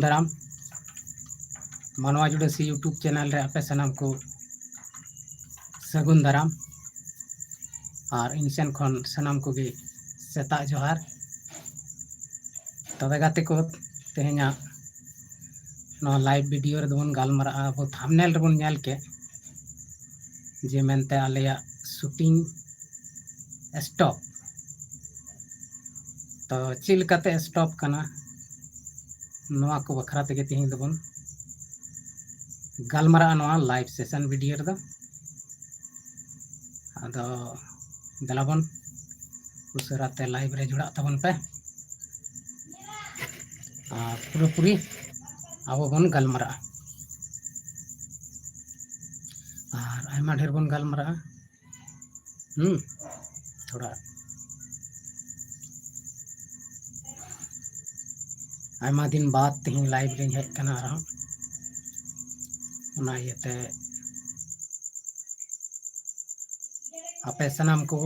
दाराम मानवा जुड़सी YouTube channel रे आपे सानाम को सगुन दाराम और इन सेन खन सानाम को गे सेता जोहार तबे गाते को तेहेኛ नो लाइव वीडियो रे दोन गालमारा अब थंबनेल रे बोन नेल के जे मेनते आलेया शूटिंग स्टॉप तो चिल काते स्टॉप कना नोआ को बखरा तेगे तेहेñ दोबन गालमारा नोआ लाइव सेशन वीडियो रे दो आदो दलाबन उसराते लाइव रे जुड़ा तबन पे पूरी अब बन गालमारा और आयमा ढेर बन गालमारा थोड़ा आयमा दिन बाद तेहेñ लाइव रे हेज कना रहा ओना इयते आपे सनाम को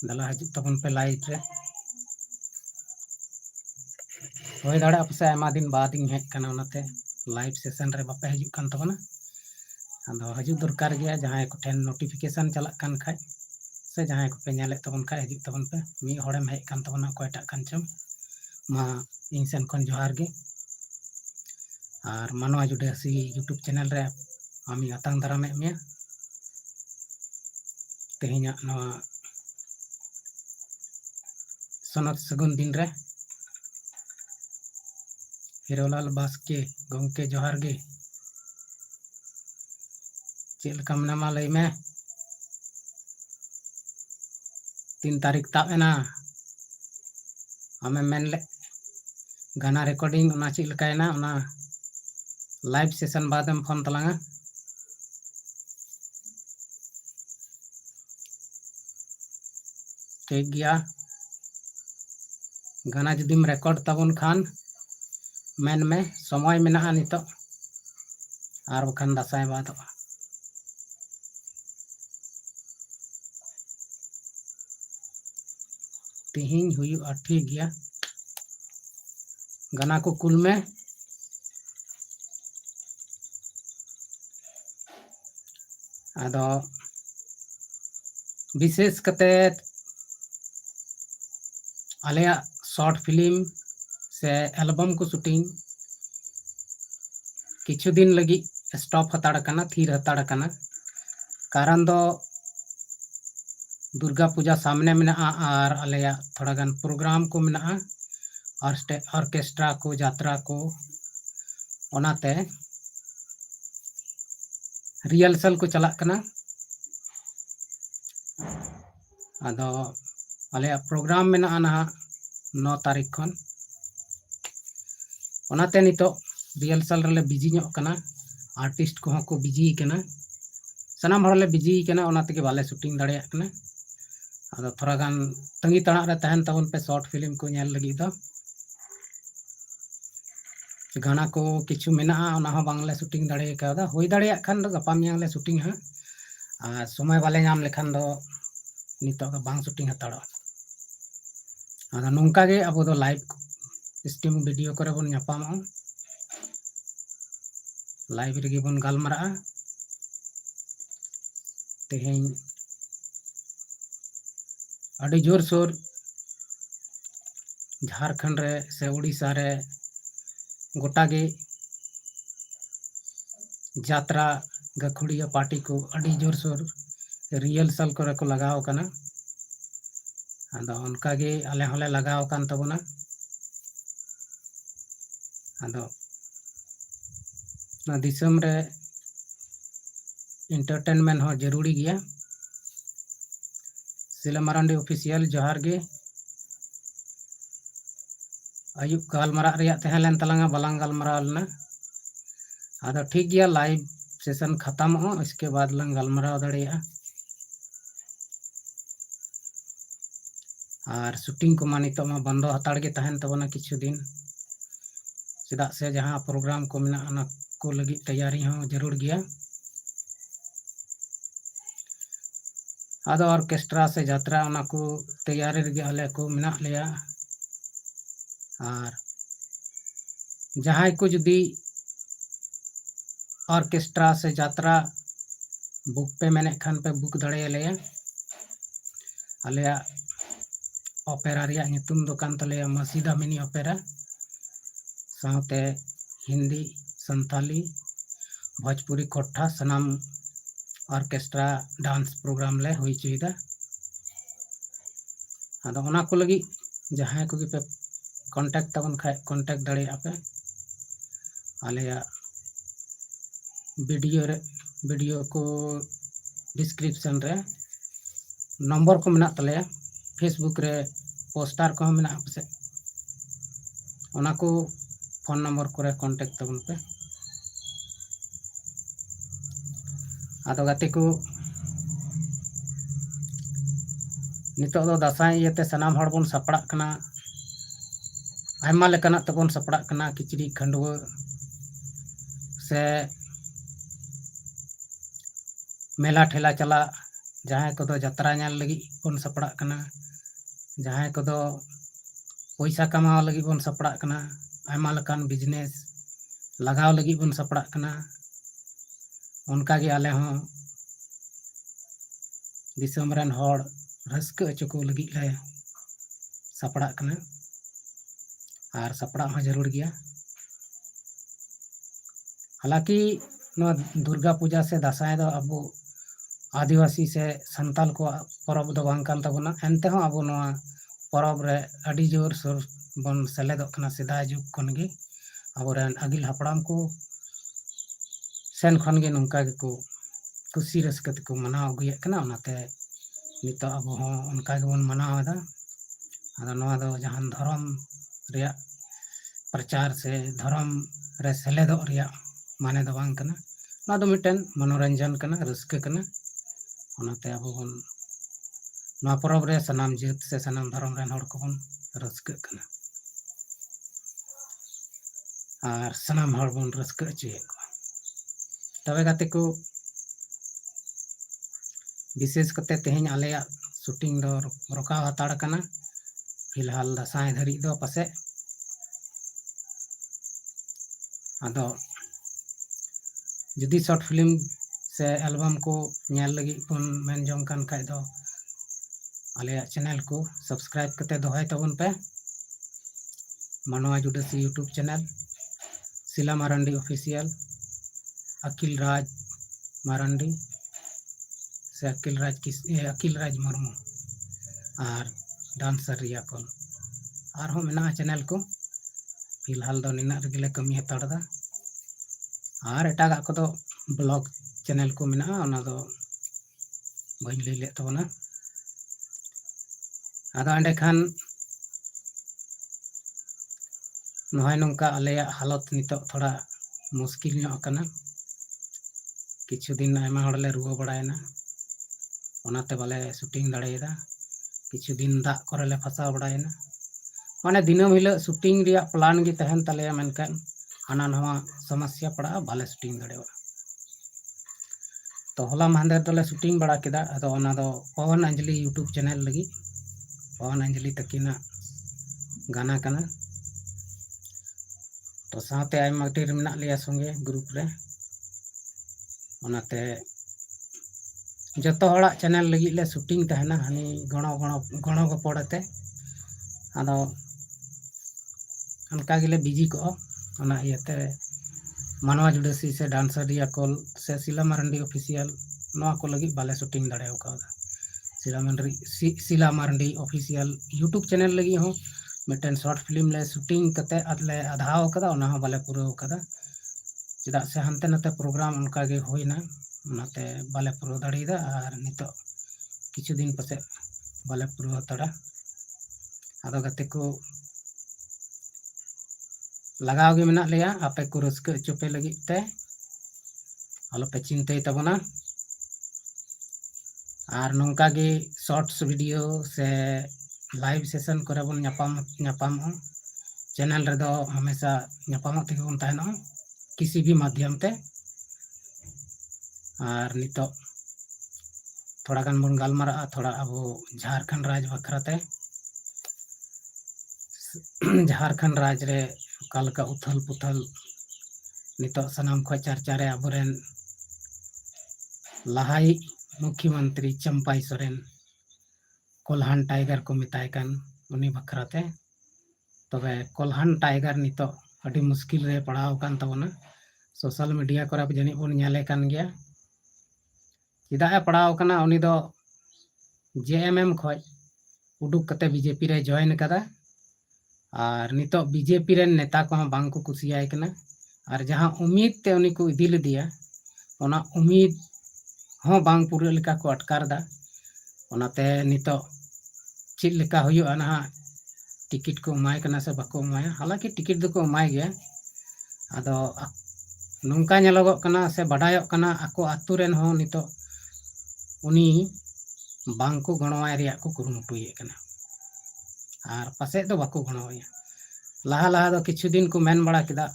दला हजू तबन पे लाइव रे होय दाड़ा आपसे आयमा दिन बाद इन हेज कना ओनाते लाइव सेशन रे बापे हजू कान तबना आदो हजू दरकार गया जहां को ठेन नोटिफिकेशन चला कान खाय से जहां को पे नेले तबन खाय हजू तबन पे मी हड़ेम हेज कान तबना कोयटा कान चम मा इन सेन खन जोहार गे और मानवा जुड़सी यूट्यूब चैनल रे आमी आतांग दारामे मे तेहेña नवा सनत सगुन दिन रे हिरोलाल बास्के गंके जोहार गे चेल का मनामा लई में 3 तारीख ताब एना आमे मेनले गाना रिकॉर्डिंग ओना चेल कायना ओना लाइव सेशन बादम फोन तलांगा ठीक गया गाना जुदीम रिकॉर्ड तबन खान मेन में समय मेना नितो और बखान दसाय बाद तेहेñ हुयुआ ठीक गया गाना को कुल में आदो विशेष कते आलेया शॉर्ट फिल्म से एल्बम को शूटिंग किछु दिन लगी स्टॉप हताड़ कना थीर हताड़ कना कारण दो दुर्गा पूजा सामने में और आलेया थोड़ा गान प्रोग्राम को में और ऑर्केस्ट्रा को यात्रा को ओनाते रिहर्सल को चला कना आदो आलेया प्रोग्राम में ना 9 तारीख खन ओनाते नितो रिहर्सल रे बिजी ᱧᱚᱜ कना आर्टिस्ट को को बिजी कना सनाम हड़ले बिजी कना ओनाते के बाले शूटिंग दाड़िया कना आदो थोड़ा गान तंगी तणा रे तहन तबन पे शॉर्ट फिल्म को नेल लगी दो गाना को किछु मेना ओना हो बांगले शूटिंग दाड़े का होई दाड़िया खान दो गपा मियांग ले शूटिंग हा समय बाले नाम लेखान दो नितो का बांग शूटिंग हताड़ो आदो नोंका गे अब दो लाइव स्ट्रीम वीडियो करे बन ᱧᱟᱯᱟᱢᱚᱜᱼᱟ लाइव रे बन गालमारा तेहेñ अड़ी जोर सोर झारखंड रे से उड़ीसा रे गोटा गे यात्रा गखुड़िया पार्टी को अड़ी जोर सोर रिहर्सल करे को लगाव कना आदो उनका गे आले हले लगाव कान तबना आदो ना दिसम रे एंटरटेनमेंट हो जरूरी गया सिला मारांडी ऑफिशियल जोहार गे आयुब गालमारा रिया तहन लेन तलांगा बलांग गालमारा लना आदो ठीक गया लाइव सेशन खत्म हो इसके बाद लंग गालमारा दाड़िया और शूटिंग को मा नितो मा बंदो हताड़ गे तहन तबना किछु दिन चेदा से जहां प्रोग्राम को मेना ओना को लगी तैयारी हो जरूर गया आदो ऑर्केस्ट्रा से यात्रा ओना को तैयारी रे आले को मेना लिया और जहां को जुदी ऑर्केस्ट्रा से यात्रा बुक पे मेने खान पे बुक दड़े आलेया ओपेरा रिया नितुम दो कान तलेया मसीदा मिनी ओपेरा साथे हिंदी संताली भोजपुरी कोठा सनाम ऑर्केस्ट्रा डांस प्रोग्राम ले हुई चुईदा आदो ओना को लगी जहां को पे कांटेक्ट तबन खाय कांटेक्ट दड़े आपे आलेया वीडियो को डिस्क्रिप्शन रे नंबर को मेना तलेया फेसबुक रे पोस्टर को मेना आपसे ओना को फोन नंबर को रे कांटेक्ट तबन पे आदो गाते को नितो दो दासाई येते सनाम हड़ बन सपड़ा कना आयमा लेकना तबन सपड़ा कना किचड़ी खंडुआ से मेला ठेला चला जहां को दो यात्रा नाल लगी बन सपड़ा कना जहां को दो पैसा कमाव लगी बन सपड़ा कना आयमा लकान बिजनेस लगाव लगी बन सपड़ा कना उनका गे आले हों दिसम रन हड़ रस्क अचो को लगी ले सपड़ा कना और सपड़ा हो जरूर गया। हालांकि दुर्गा पूजा से दासाई दो अब आदिवासी से संताल को परब दो बांग कान तबना एनते हो अब नवा परब रे अडी जोर सोर बन सेलेदो कना सिदा जुग खन गे अब रेन अगिल हपड़ाम को सेन खन गे नंका गे को खुशी रस्कत को मनाव अगुए कना ओनाते नितो अब हो उनका गे बन मनाव दा आदा नवा दो जहान धर्म रिया प्रचार से धर्म रे सेलेदो रिया माने दो बांग कना ना दो मिटन मनोरंजन कना रस्क कना ओनाते अब बन ना परब रे सनाम जेत से सनाम धर्म रेन हड़ को बन रस्क कना और सनाम हड़ बन रस्क अचुए को तबे गाते को विशेष करते तेहन आलेया शूटिंग दो रोकाव हताड़ कना फिलहाल दसाई धरी दो पासे आदो जुदी शॉर्ट फिल्म से एल्बम को नेल लगी बन मेन जोंग कान खाय दो आलेया चैनल को सब्सक्राइब करते दोहाय तबन पे मनवा जुडसी यूट्यूब चैनल सिला मारंडी ऑफिशियल अखिल राज मारंडी से अखिल राज मुर्मू और डांसर रिया को और हम मेना चैनल को फिलहाल दो निना रेगले कमी हताड़ दा और एटागा को दो ब्लॉग चैनल को मेना ओना दो बइन लई ले तबना आदा अंडे खान नहाय नंका आलेया हालत नितो थोड़ा मुश्किल नो कना किछु दिन आयमा हड़ले रुआ बड़ायना ओनाते बाले शूटिंग दाड़ेदा किछु दिन दा करे फसा बड़ायना माने दिनम हिलो शूटिंग रिया प्लान गे तहन तलेया मेनकान हाना नवा समस्या पड़ा बाले शूटिंग दाड़ेवा तो होला माहदेर दोले शूटिंग बड़ा केदा अदो ओना दो पवन अंजलि यूट्यूब चैनल लगी पवन अंजलि तकिना गाना कना तो साथे आयमा ढेर मेना लिया संगे ग्रुप रे ओनाते जतो हड़ा चैनल लगी ले शूटिंग तहना हानि गणो गपड़ते आदो उनका गिले बिजी को ओना इयते मानवा जुडसी से डांसर रिया कॉल से सिला मारंडी ऑफिशियल नवा को लगी बाले शूटिंग दाड़े ओकादा सिला मारंडी ऑफिशियल यूट्यूब चैनल लगी हो मिटन शॉर्ट फिल्म ले शूटिंग कते अदले आधाव कदा ओना हो बाले पूरा कदा चेदा से हनते नते प्रोग्राम उनका गे होइना ओनाते बाले पूरा दाड़ीदा और नितो किछु दिन पसे बाले पूरा तड़ा आदो गाते को लगाव गे मेना लिया आपे को रस्क चुपे लगी ते आलो पे चिंताई तबना और नंका गे शॉर्ट्स वीडियो से लाइव सेशन करे बन न्यापाम चैनल रे दो हमेशा न्यापाम ते बन तहनो किसी भी माध्यम ते और नितो थोड़ा गान बन गालमारा थोड़ा अब झारखंड राज बखराते झारखंड राज रे कालका उथल पुथल नितो सनाम खो चर्चा रे अबोरेन लहाई मुख्यमंत्री चंपाई सोरेन कोल्हान टाइगर को मिताय कान उनी बखराते तबे कोल्हान टाइगर नितो अभी मुश्किल रे पड़ाव कान तबना सोशल मीडिया करे जानी बन नेले कान गया चिदा पड़ाव काना उनी दो जेएमएम खो उडुक कते बीजेपी रे जॉइन कदा और नितो बीजेपी रे नेता को बांग को कुसियाय कना और जहां उम्मीद ते उनी को इदी लेदिया ओना उम्मीद हो बांग पूरा लेका को अटकार दा ओनाते नितो चित लेका हुयो ना टिकट को उमाय कना से बाको उमाया हालांकि टिकट दो को उमाय गया आदो नोंका नेलोगो कना से बडायो कना आको आतु रेन हो नितो उनी बांग को गणवाय रिया को कुरुमुटुये कना और पासे दो बाको गणवाया लहा लहा दो किछु दिन को मेन बड़ा किदा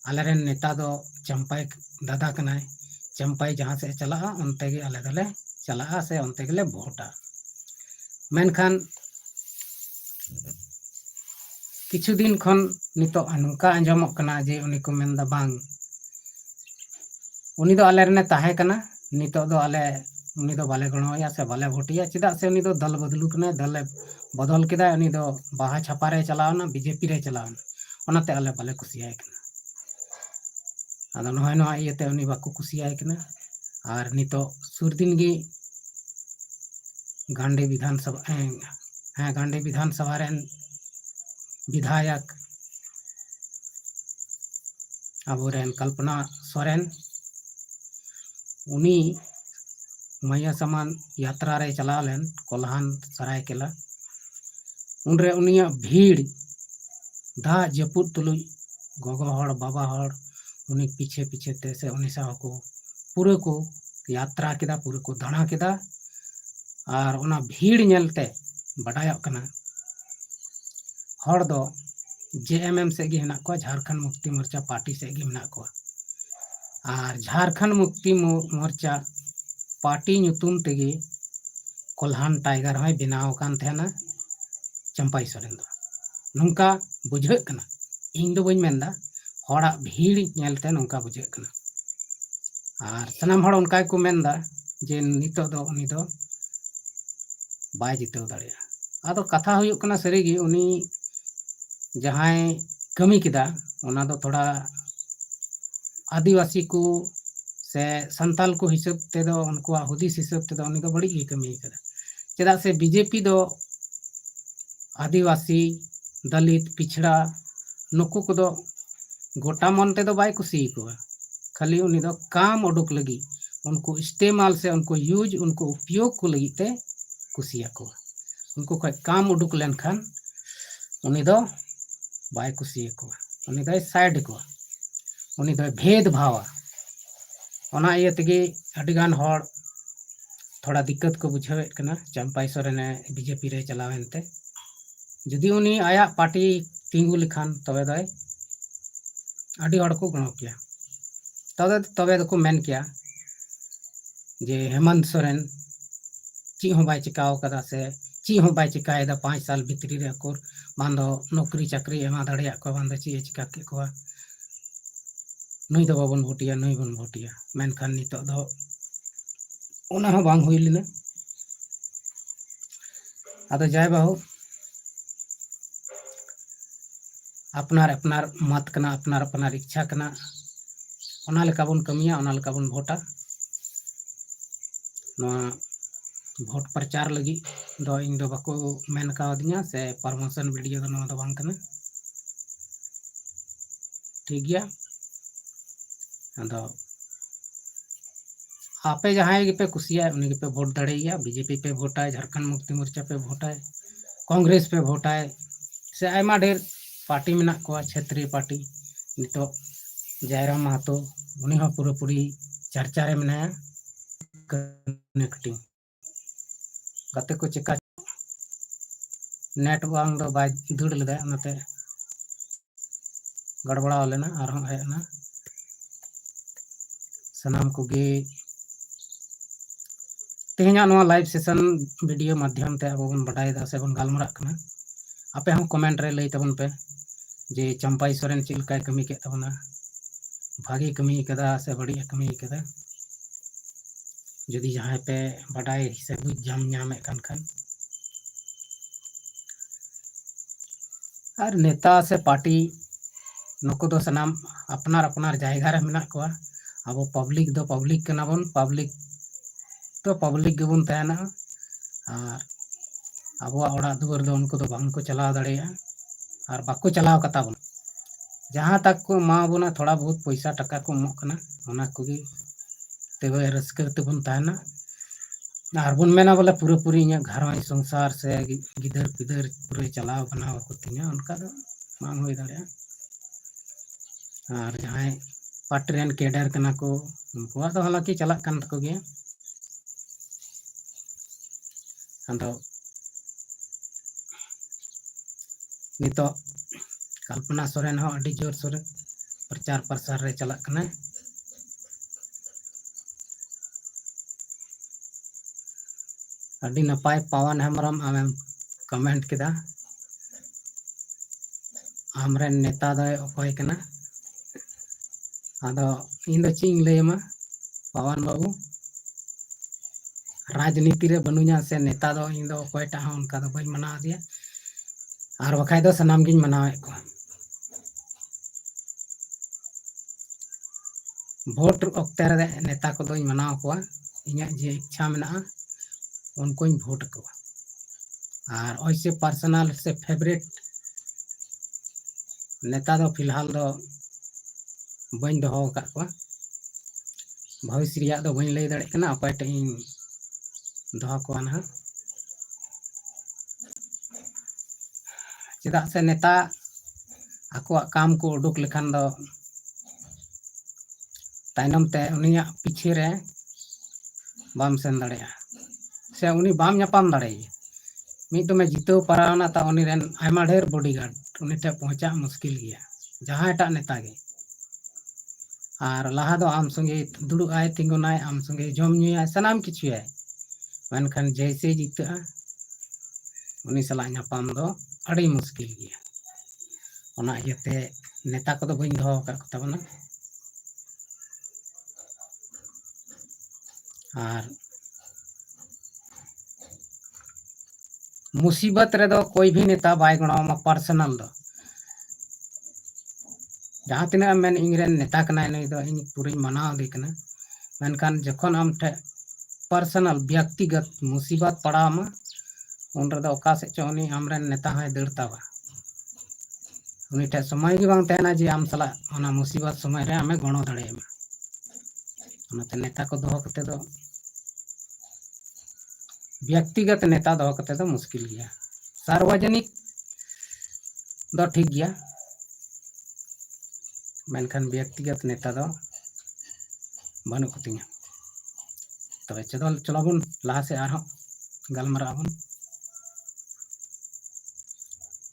आलेरेन नेता दो चंपाई दादा कनाय चंपाई जहां से चला उनते गे आले दले चला से उनते गेले भोटा मेनखान किछु दिन खन नितो अनुका अंजमक कना जे उनी को मेनदा बांग उनी दो आलेरने ताहे कना नितो दो आले उनी दो बाले गणवाया से बाले भोटिया चिदा से उनी दो दल बदलू कना दल बदल केदा उनी दो बाहा छापा रे चलावना बीजेपी रे चलावना ओनाते आले बाले कुसियाय कना आदो नोय नोय इयते उनी बाको कुसियाय कना और नितो सुरदिन गी गांडी विधानसभा गांडी विधानसभा रेन विधायक अबोरेन कल्पना सोरेन उनी मैया समान यात्रा रे चला लेन कोल्हान सरायकेला उनरे उनिया भीड़ दा जपुत तुलुई गोगो हड़ बाबा हड़ उनी पीछे पीछे ते से उनी सा को पूरे को यात्रा केदा पूरे को दाणा केदा और उना भीड़ नेलते बडायक कना हड़ दो जेएमएम से गे हेना को झारखंड मुक्ति मोर्चा पार्टी से गे मेना को और झारखंड मुक्ति मोर्चा पार्टी नुतुम तेगे कोल्हान टाइगर होय बनाव कान थेना चंपाई सोरेन दो नोंका बुझे कना इन दो बइन मेंदा हड़ा भीड़ नेलते नोंका बुझे कना और सनाम हड़ उनका को मेंदा जे नितो दो उनी दो बाय जितेव दाड़िया आदो कथा हुयो कना सरीगी उनी जहां कमी किदा ओना दो थोड़ा आदिवासी को से संताल को हिसाब ते दो उनको हुदिस हिसाब ते दो उनी दो बड़ी ही कमी कदा चेदा से बीजेपी दो आदिवासी दलित पिछड़ा नुकु को दो गोटा मन ते दो बाय कुसी को खाली उनी दो काम उडुक लगी उनको इस्तेमाल से उनको यूज उनको उपयोग को लगी ते कुसिया को उनको कोई काम उडुक लेन खान उनी दो बाय कुसिया को उनी दो साइड को उनी दो भेद भाव ओना इय तेगे अडिगान हड़ थोड़ा दिक्कत को बुझावे कना चंपाई सोरेने बीजेपी रे चलावेनते जुदी उनी आया पार्टी तिंगु लिखान तबे दो अडी हड़ को गणो किया तबे दो को मेन किया जे हेमंत सोरेन ची हो बाय चिकाव कदा से ची हो बाय चिकायदा 5 साल भितरी रे को बांधो नौकरी चाकरी एमा दाड़िया को बांधो ची चिका के को नुई दो बाबन भोटिया नुई बन भोटिया मेनखान नितो दो ओना हो बांग हुई लेना आदो जाय बाहु अपनार अपनार मत कना अपनार अपनार इच्छा कना ओना लेका बन कमिया ओना लेका बन भोटा भोट प्रचार लगी दो इन दो बाको मेन कावदिया से प्रमोशन वीडियो दो नवा दो बांग कना ठीक गया अदो आपे जहां पे कुसिया उन्हीं पे वोट दड़ेया बीजेपी पे वोट है झारखंड मुक्ति मोर्चा पे वोट है कांग्रेस पे वोट है से आयमा ढेर पार्टी में को क्षेत्रीय पार्टी नितो जयराम महतो उन्हीं हो पूरा पूरी चर्चा रे मनाया कनेक्टिंग गते को चिका नेट बांग दो बाय दुड़ लेदा उनते गड़बड़ा लेना और हम हेना सनाम को गे तेहना लाइव सेशन वीडियो माध्यम ते अब बन बढ़ाई दा से बन गालमरा कना आपे हम कमेंट रे लई तबन पे जे चंपाई सोरेन चेक लेकाय कमी के तबना भागी कमी कदा से बड़ी कमी कदा जदि जहाँ पे बड़ाई से बुझ जामे खान और नेता से पार्टी नुकु दो सनाम अपनार अपनार जायगा रे मेना कोआ अब पब्लिक दो पब्लिक कना बन पब्लिक तो पब्लिक गेबुन तहना और अबुआ ओड़ा दुआर दो उनको तो बांग को चलाव दाड़ेया और बाको चलाव कता बन जहाँ तक को मा बोना थोड़ा बहुत पैसा टका को एमोग कना ओना कोगी तेबे रस्कर तेबुन तहना और बुन मेना बोले पूरे पूरी इन घरवाई संसार से गिदर पिदर पूरे चलाव बनाव को तिना उनका दो मांग होई दाड़ेया और जहाँ पार्टी रेन केडर कना को उनको तो हालांकि चला कान तको गया अंदो नितो कल्पना सोरेन हो अडी जोर सोरे प्रचार प्रसार रे चला कना अडी नपाय पवन हेमरम आमें कमेंट किदा आमरे नेता दो अकोय कना आदो इन दो चिंग लेमा पवन बाबू राजनीति रे बनुया से नेता दो इन दो अकोयटा हो उनका दो बई मना दिया और वखाय दो सनाम गिन मनावे को वोट ओक्ते रे नेता को दो मनाव को इन्या जे इच्छा मेना उनको वोट को और ऐसे पर्सनल से फेवरेट नेता दो फिलहाल दो बन दो का भविष्य रिया दो बन लई दाड़े कना अकोयटा इन दो को ना चेदा से नेता आको काम को उडुक लेखान दो तायनम ते उनिया पीछे रे बाम सेन दाड़ेया से उनी बाम न्यापाम दाड़ेया मिद में जितो पारावना ता उनी रेन आयमा ढेर बॉडीगार्ड उनी टे पहुंचा मुश्किल गया जहां एटा नेता गे और लहा दो आम संगे दुड़ु आय तिंगुनाय आम संगे जम न्युया सनाम किछु आय मेनखान जैसे जिता उनी सला न्यापाम दो अड़ी मुश्किल गया ओना इयते नेता को दो बइन दो का तबना और मुसीबत रे दो कोई भी नेता बाय गणमा पर्सनल दो जहाँ तीना मेन इंग्रेन नेता कना नई दो इन पूरी मनाव दे कना मेनखान जखन आम ठे पर्सनल व्यक्तिगत मुसीबत पड़ामा उन रे दो ओका से चोनी आमरेन नेता है दड़तावा उनी ठे समय gi bang तहना जे आम सला ओना मुसीबत समय रे आमे गणो दाड़ेमा ओनाते नेता को दो कते दो व्यक्तिगत नेता दो कते दो मुश्किल गया सार्वजनिक दो ठीक गया मेनखान व्यक्तिगत नेता दो बनु कतिया तबे चलो चलाबुन लहा से आरो गलमराबुन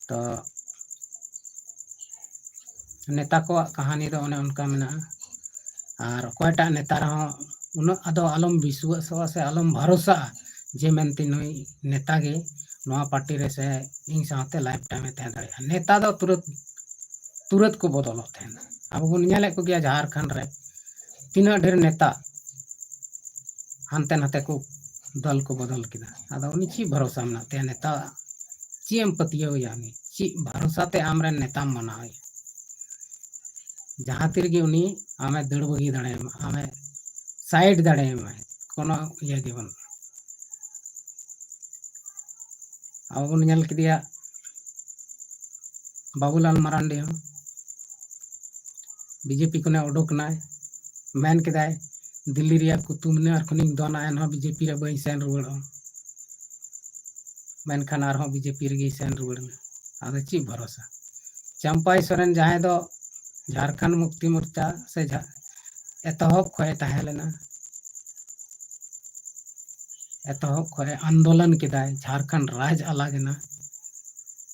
तो नेता को कहानी दो ओने उनका मेना और कोयटा नेता रहो उन अदो आलम विश्वास से आलम भरोसा जे मेनती नई नेता गे नवा पार्टी रे से इन साथे लाइफ टाइम तहन दाड़े नेता दो तुरंत को बदलो तहन अब बन नेले को गया झारखंड रे तीना ढेर नेता हानते नाते को दल को बदल किदा आदो उनी ची भरोसा मेना ते नेता ची एम पतियो यानी ची भरोसा ते आमरे नेता मनाय जहाँ तीर गे उनी आमे दड़ बगी दाड़े आमे साइड दाड़े कोनो ये गेबन अब बन नेल किदिया बाबूलाल मरांडी हो बीजेपी को उडुक नाय मेन किदाय दिल्ली रिया कुतुबमीनार खनिंग दोना एन बीजेपी रे बई सेन रुवाड़ो मेनखान आर बीजेपी रे सेन रुवाड़ना आदो ची भरोसा चंपाई सोरेन जहां दो झारखंड मुक्ति मोर्चा से एतहब खोए तहलेना एतहब खोए आंदोलन किदाय झारखंड राज अलगना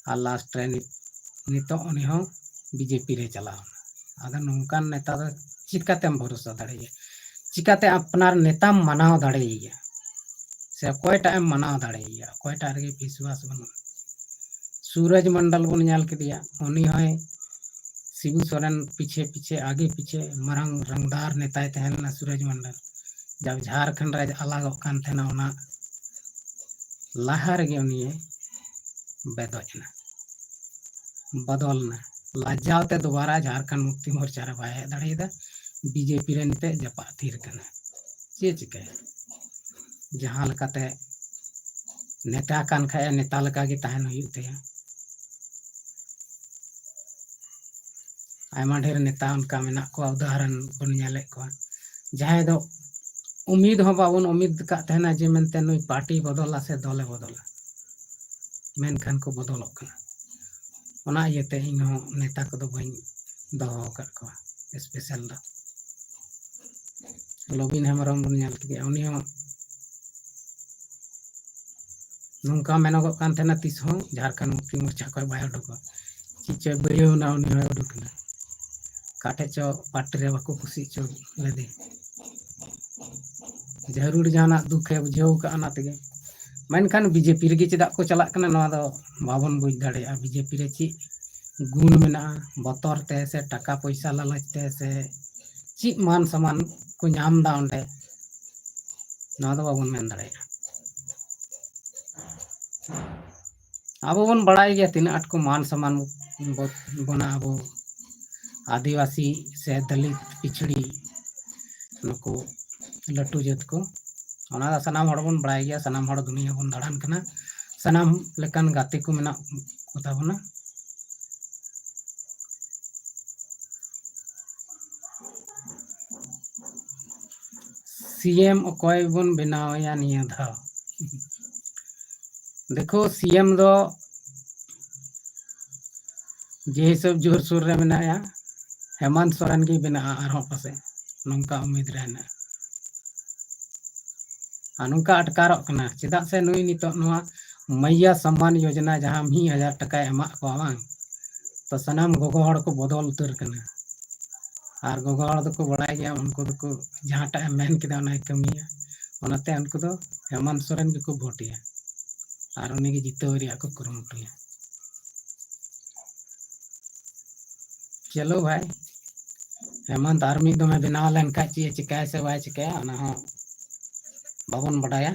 और लास्ट रे नितो उनी हो बीजेपी रे चलावना आदो नोंकान नेता दो चिकातेम भरोसा दाड़ेया चिकाते अपनार नेता मनाव दाड़ेया से कोयटा एम मनाव दाड़ेया कोयटा रे विश्वास बनु सूरज मंडल बन नेल किदिया उनी होय शिबू सोरेन पीछे पीछे आगे पीछे मरंग रंगदार नेताय तहना सूरज मंडल जब झारखंड रे अलग लाहा रगे उनिये बेदोजना बदलना लज्जाते दोबारा झारखंड मुक्ति मोर्चा रे बाय हेज दाड़ेदा बीजेपी रे निते जपा थीर कना चे चिके जहां लकाते नेता कान खाय नेता लका गे ताहन हुयुग ते आयमा ढेर नेता उनका मेना को उदाहरण बन नेले को जहां दो उम्मीद हो बाबन उम्मीद का तहना जे मेनते नुई पार्टी बदला से दले बदला मेनखान को बदलक कना ओना इयते इनो नेता को दो बइन दहो कर को स्पेशल दा लोबिन हेमरम बन नेल के उनी हो नोंका मेनगो कान तहना तिस हो झारखंड मुक्ति मोर्चा को बाय उडुक चिचे बयो ना उनी हो उडुकना काटे चो पार्टी रे बाको खुशी चो लेदे जरूर जाना दुखे बुझेव का ना तेगे मेनखान बीजेपी रे चेदा को चलाक कना नवा दो बाबन बुझ दाड़ेया बीजेपी रे ची गुण मेना बतर ते से टाका पैसा लालच ते से ची मान सम्मान को नाम दा ओंडे नवा दो बाबन मेन दाड़ेया अब बन बड़ाई गया तीन आठ को मान सम्मान बना अब आदिवासी से दलित पिछड़ी नको लट्टू जत को सनाम हड़ बन बड़ाई गया सनाम हड़ दुनिया बन दाड़ान कना सनाम लेकान गाते को मेना को ताबना सीएम अकोय बन बनावया निया धा देखो सीएम दो जे सब जोर सुर रे मेनाया हेमंत सोरेन के बना आरो पासे नोंका उम्मीद रहना अनुका अटकारक कना चेदा से नुई नितो नोआ मैया सम्मान योजना जहां 1000 टका एमा को बांग तो सनाम गोगो हड़ को बदल उतर कना और गोगो हड़ दो को बड़ाय गया उनको दो को जहां टा मेन किदा ना कमिया ओनाते उनको दो हेमंत सोरेन के को भोटिया और उन्हीं की जितो रिया को कुरुमुटिया चलो भाई हेमंत आर्मी दो में बनाव लेन का ची चिकाय से वाय चिकाया ना हो बाबन बड़ाया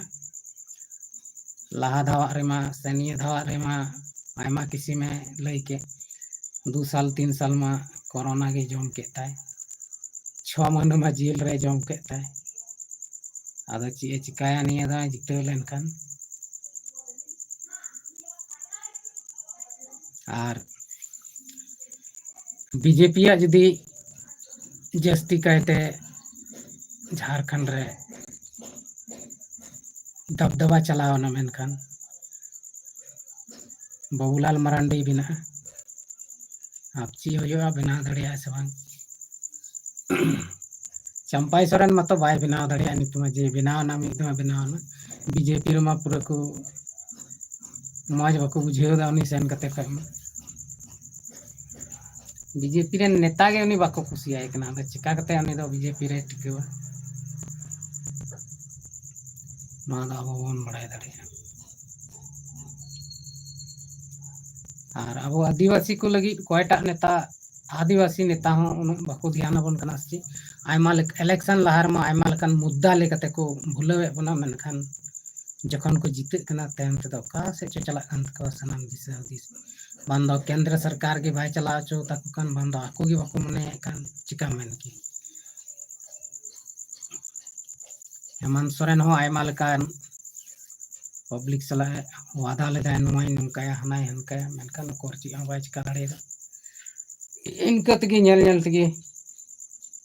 लाहा धावा रेमा सनिया धावा रेमा आयमा किसी में लई के 2 साल 3 साल में कोरोना के जम के ताय 6 महीना में जेल रे जम के ताय आदो ची चिकाया निया दा जितो लेन खान और बीजेपी जुदी जस्ती कहते झारखंड रे दबदबा चलाओ ना मेनखान बाबूलाल मरांडी बिना आप ची हो बना दड़िया से बांग चंपाई सोरेन मत बाय बनाव दड़िया नित में जे बनाव ना मिद में बनाव ना बीजेपी रे मा पूरा को मौज बको बुझेव दा उनी सेन कते खम बीजेपी रे नेता के उनी बाको खुशी आय कना द चिका कते उनी दो बीजेपी रे टिकेवा ना दा बन बड़ाय दड़िया और अब आदिवासी को लगी कोयटा नेता आदिवासी नेता हो उन बाको ध्यान बन कना सी आयमा इलेक्शन लहार में आयमा लकन मुद्दा लेकते को भुलवे बना मेनखान जखन को जीते कना तैन ते का से चला कान को सनाम दिशा दिस बंदो केंद्र सरकार के भाई चला चो ताको कान बंदो आको की बाको मने कान चिका मेन की हेमंत सोरेन हो आयमा लकान पब्लिक सला वादा लेदा नोय नंकाया हनाय हनकाया मेनखान कोरची बाय चिका दाड़ेगा इनका तगी नेल नेल तगी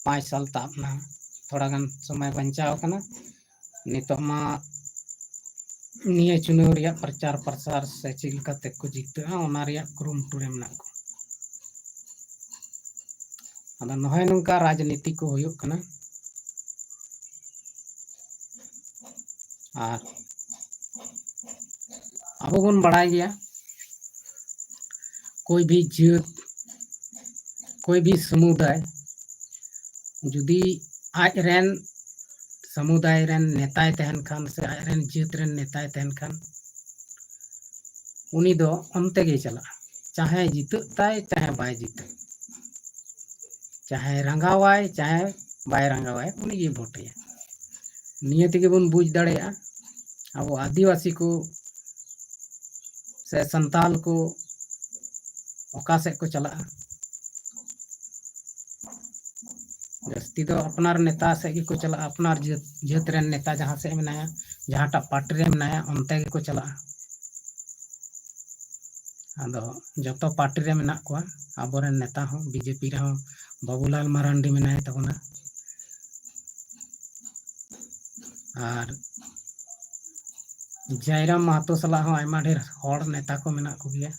5 साल तापना थोड़ा गन समय बंचाव कना नितो मा निये चुनाव रिया प्रचार प्रसार से चिल कते को जीते ओना रिया कुरुमुटु रे मना को अदा नहय नंका राजनीति को होयो कना और अब बन बड़ाय गया कोई भी जात कोई भी समुदाय जुदी आज रेन समुदाय रेन नेताय तहन खान से आज रेन जात रेन नेताय तहन खान उनी दो अंते गे चला चाहे जीत ताय चाहे बाय जीत चाहे रंगावाय चाहे बाय रंगावाय उनी ये भोटेया निये तेगे बन बुझ दाड़ेया अब आदिवासी को से संताल को ओका से को चला जस्ती तो अपनार नेता से को चला अपनार जात रेन नेता जहाँ से मेनाया जहाँटा पार्टी रे मेनाया उनते को चला आदो जतो पार्टी रे मेना को आबोरेन नेता हो बीजेपी रे हो बाबूलाल मारांडी मेनाय तबना और जयराम महतो सला हो आयमा ढेर हर नेता को मेना को गया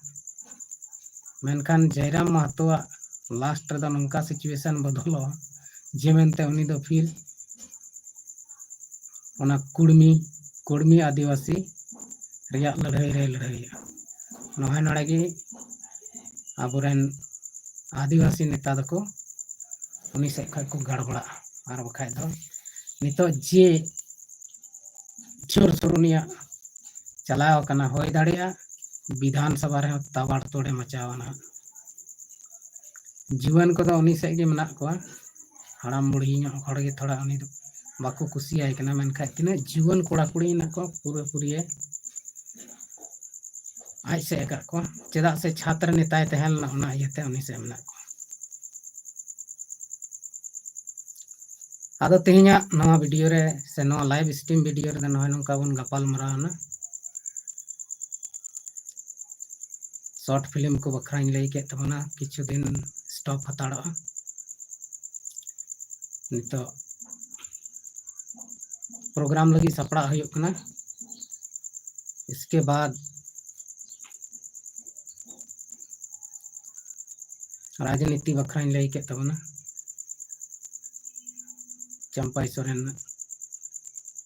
मेनखान जयराम महतो लास्ट रे नंका सिचुएशन बदलो जे मेनते उनी दो फिर ओना कुड़मी आदिवासी रिया लड़ाई रे लड़ाईया नहाय नड़ागी आबोरेन आदिवासी नेता दको उनी से को गड़बड़ा और बखाय दो नितो जे जोर सुरुनिया चलाव कना होय दाड़िया विधानसभा रे ताबाड़ तोड़े मचावना जीवन को उनी से गे मेना को हड़ाम बुढ़ी हड़ गे थोड़ा उनी बाको कुसी आय कना मेनखा तिना जीवन कोड़ा कुड़ी ना को पूरा पूरी आज से का को चेदा से छात्र नेताय तहल ना ओना इयते उनी से मेना को आदो तेहिया नवा वीडियो रे से नवा लाइव स्ट्रीम वीडियो रे नवा नंका बन गपाल मरावना शॉर्ट फिल्म को बखराई लई के तबना किछु दिन स्टॉप हताड़ा नितो प्रोग्राम लगी सपड़ा हुई कना इसके बाद राजनीति बखराई लई के तबना चंपाई सोरेन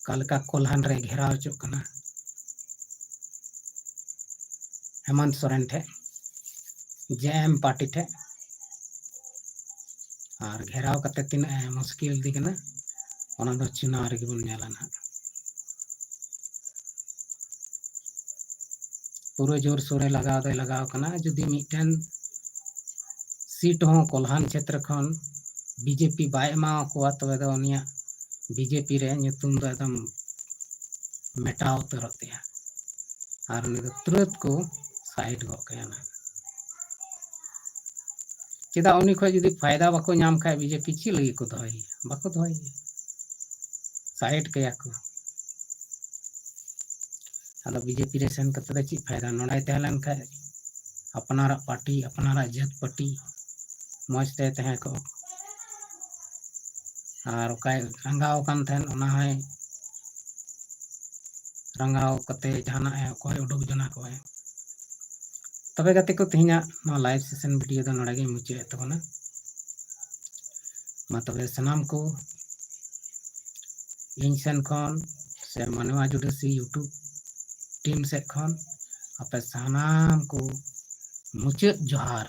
कालका कोल्हान रे घेराव चो कना हेमंत सोरेन ठे जेएम पार्टी ठे और घेराव कते तीन मुश्किल दी कना ओना दो चुनाव रे बन नेला ना पूरा जोर सोरे लगाव कना जुदी मिटन सीट हो कोल्हान क्षेत्र खन बीजेपी बाय एमा को तबे दो उनिया बीजेपी रे nyutum दो एकदम मेटाव उतरते और उनी तुरंत को साइड गो कयना चेदा उनी खो जुदी फायदा बाको नाम खाय बीजेपी ची लगी को दोय बाको दोय साइड कया को आलो बीजेपी रे सेन कते ची फायदा नोडाय तहलन खाय अपनारा पार्टी अपनारा जात पार्टी मजते तहे को और काय रंगाव कान थेन ओना है रंगाव कते जाना है कोई उडुक जना को है तबे गते को तिहिना नो लाइव सेशन वीडियो दो नोडा गे मुचे तबना मा तबे सनाम को इन सेन खन से मनवा जुडसी यूट्यूब टीम से खन आपे सनाम को मुचे जोहार।